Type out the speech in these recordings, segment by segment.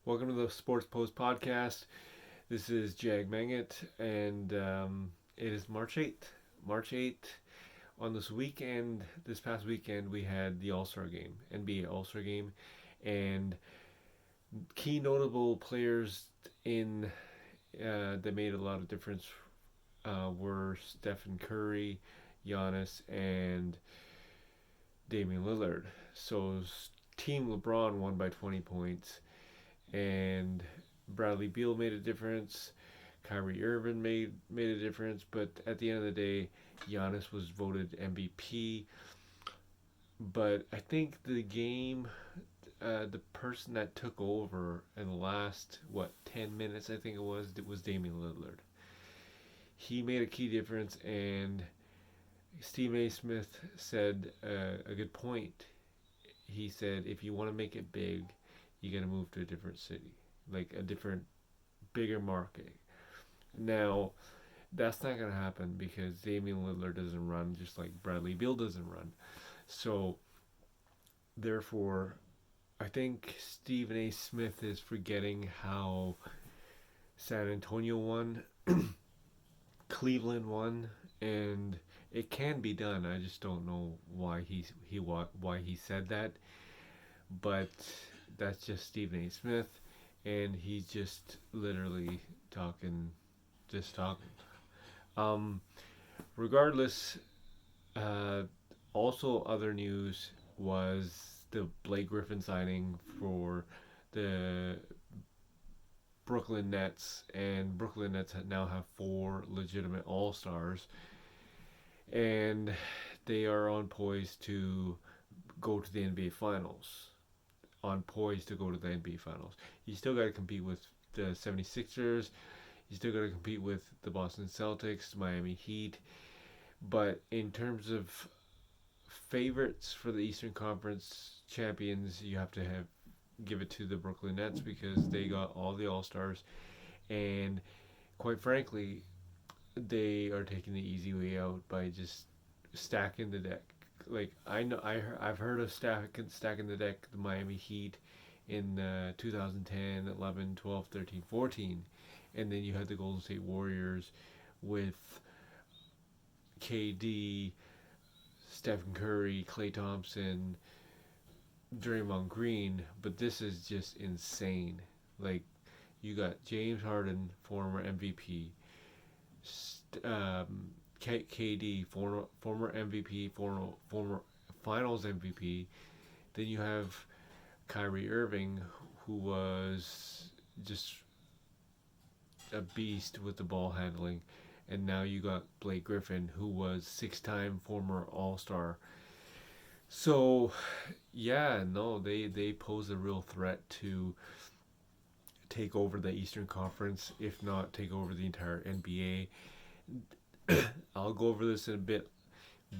Welcome to the Sports Post Podcast. This is Jag Manget, and it is March 8th. March 8th. On this past weekend, we had the All Star game, NBA All Star game, and key notable players in that made a lot of difference were Stephen Curry, Giannis, and Damian Lillard. So, Team LeBron won by 20 points, and Bradley Beal made a difference. Kyrie Irving made a difference, but at the end of the day, Giannis was voted MVP. But I think the person that took over in the last 10 minutes, I think it was Damian Lillard. He made a key difference, and Stephen A. Smith said a good point. He said, if you want to make it big, you got to move to a different city, like a different, bigger market. Now, that's not going to happen because Damian Lillard doesn't run just like Bradley Beal doesn't run. So, therefore, I think Stephen A. Smith is forgetting how San Antonio won, Cleveland won, and it can be done. I just don't know why he said that, but that's just Stephen A. Smith, and he's just literally talking, just talking. Um, Regardless, uh, also other news was the Blake Griffin signing for the Brooklyn Nets, and Brooklyn Nets now have four legitimate All Stars, and they are on poise to go to the NBA Finals. On poise to go to the NBA Finals. You still got to compete with the 76ers. You still got to compete with the Boston Celtics, Miami Heat. But in terms of favorites for the Eastern Conference champions, you have to have give it to the Brooklyn Nets because they got all the All Stars, and quite frankly, they are taking the easy way out by just stacking the deck. Like I've heard of stacking the deck, the Miami Heat in 2010, 11, 12, 13, 14, and then you had the Golden State Warriors with KD, Stephen Curry, Klay Thompson, Draymond Green, but this is just insane. Like you got James Harden, former MVP, KD, former MVP, former Finals MVP. Then you have Kyrie Irving, who was just a beast with the ball handling, and now you got Blake Griffin, who was six-time former All Star. So, yeah, no, they pose a real threat to take over the Eastern Conference, if not take over the entire NBA. I'll go over this in a bit,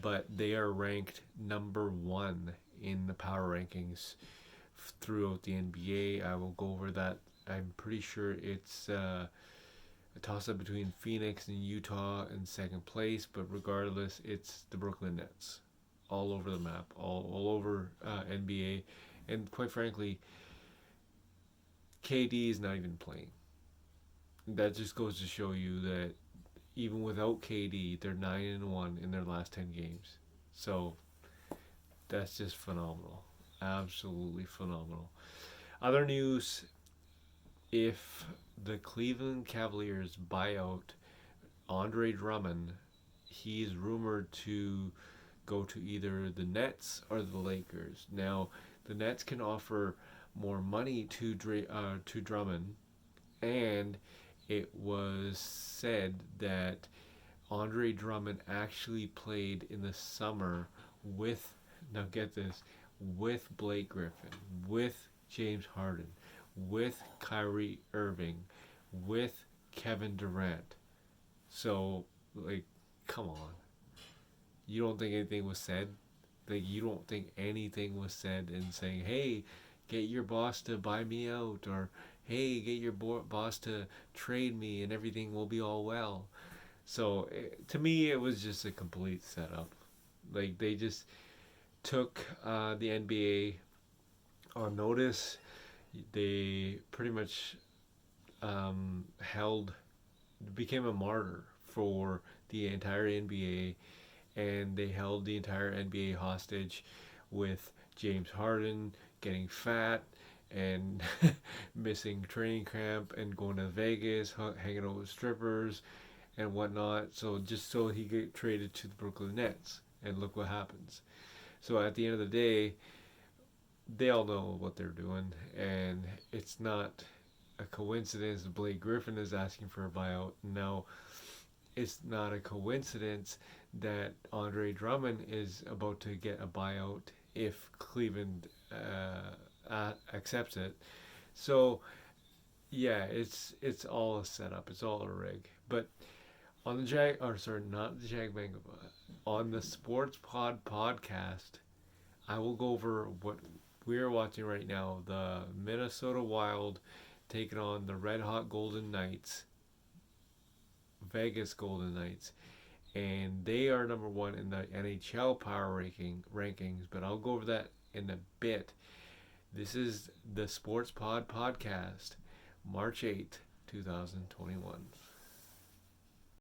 but they are ranked number one in the power rankings throughout the NBA. I will go over that. I'm pretty sure it's a toss up between Phoenix and Utah in second place, but regardless, it's the Brooklyn Nets all over the map, all over NBA. And quite frankly, KD is not even playing. That just goes to show you that even without KD, they're 9-1 in their last 10 games. So that's just phenomenal. Absolutely phenomenal. Other news, if the Cleveland Cavaliers buy out Andre Drummond, he is rumored to go to either the Nets or the Lakers. Now, the Nets can offer more money to Drummond, and it was said that Andre Drummond actually played in the summer with, now get this, with Blake Griffin, with James Harden, with Kyrie Irving, with Kevin Durant. So, like, come on. You don't think anything was said? Like, you don't think anything was said in saying, hey, get your boss to buy me out, or hey, get your boss to trade me and everything will be all well. So, to me, it was just a complete setup. Like, they just took the NBA on notice. They pretty much held became a martyr for the entire NBA, and they held the entire NBA hostage with James Harden getting fat and missing training camp and going to Vegas, hanging out with strippers and whatnot. So just so he get traded to the Brooklyn Nets, and look what happens. So at the end of the day, they all know what they're doing, and it's not a coincidence Blake Griffin is asking for a buyout. Now, it's not a coincidence that Andre Drummond is about to get a buyout if Cleveland accepts it. So yeah, it's all a setup. It's all a rig. But on the not the Jag Manga, on the Sports Pod podcast, I will go over what we're watching right now. The Minnesota Wild taking on the Red Hot Golden Knights, Vegas Golden Knights, and they are number one in the NHL power rankings. But I'll go over that in a bit. This is the Sports Pod podcast, March 8th, 2021.